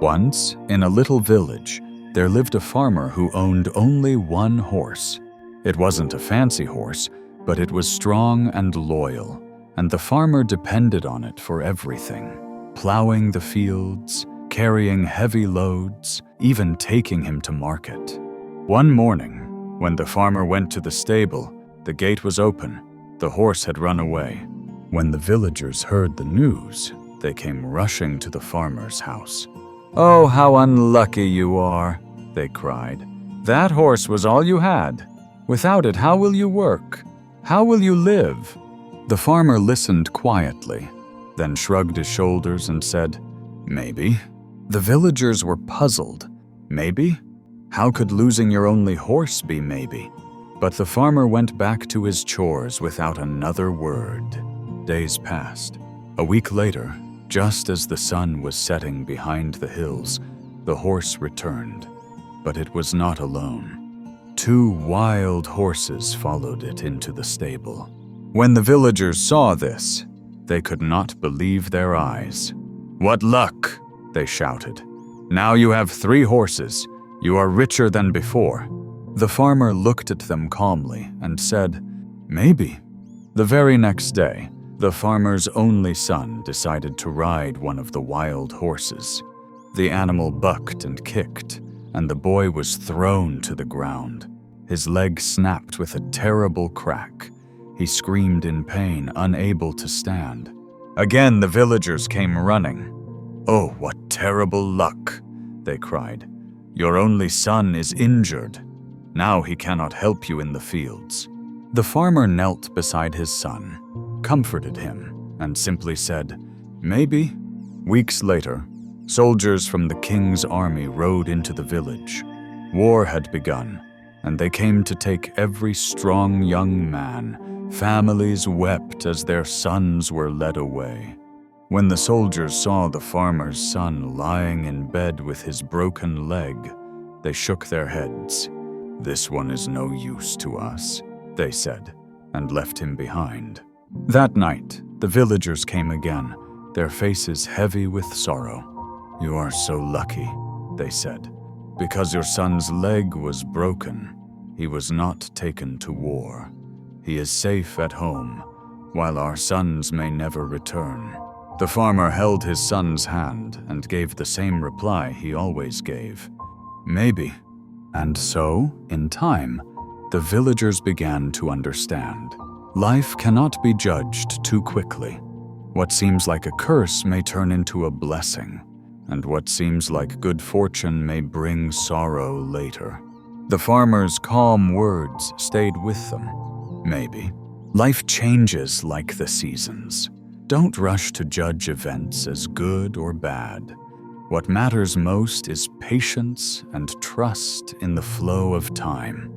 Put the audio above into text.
Once, in a little village, there lived a farmer who owned only one horse. It wasn't a fancy horse, but it was strong and loyal, and the farmer depended on it for everything, plowing the fields, carrying heavy loads, even taking him to market. One morning, when the farmer went to the stable, the gate was open. The horse had run away. When the villagers heard the news, they came rushing to the farmer's house. "Oh, how unlucky you are," they cried. "That horse was all you had. Without it, how will you work? How will you live?" The farmer listened quietly, then shrugged his shoulders and said, "Maybe." The villagers were puzzled. Maybe? How could losing your only horse be maybe? But the farmer went back to his chores without another word. Days passed. A week later, just as the sun was setting behind the hills, the horse returned. But it was not alone. 2 wild horses followed it into the stable. When the villagers saw this, they could not believe their eyes. "What luck!" they shouted. "Now you have 3 horses. You are richer than before." The farmer looked at them calmly and said, "Maybe." The very next day, the farmer's only son decided to ride one of the wild horses. The animal bucked and kicked, and the boy was thrown to the ground. His leg snapped with a terrible crack. He screamed in pain, unable to stand. Again, the villagers came running. "Oh, what terrible luck," they cried. "Your only son is injured. Now he cannot help you in the fields." The farmer knelt beside his son, comforted him, and simply said, "Maybe." Weeks later, soldiers from the king's army rode into the village. War had begun, and they came to take every strong young man. Families wept as their sons were led away. When the soldiers saw the farmer's son lying in bed with his broken leg, they shook their heads. "This one is no use to us," they said, and left him behind. That night, the villagers came again, their faces heavy with sorrow. "You are so lucky," they said, "because your son's leg was broken. He was not taken to war. He is safe at home, while our sons may never return." The farmer held his son's hand and gave the same reply he always gave, "Maybe." And so, in time, the villagers began to understand. Life cannot be judged too quickly. What seems like a curse may turn into a blessing, and what seems like good fortune may bring sorrow later. The farmer's calm words stayed with them. Maybe. Life changes like the seasons. Don't rush to judge events as good or bad. What matters most is patience and trust in the flow of time.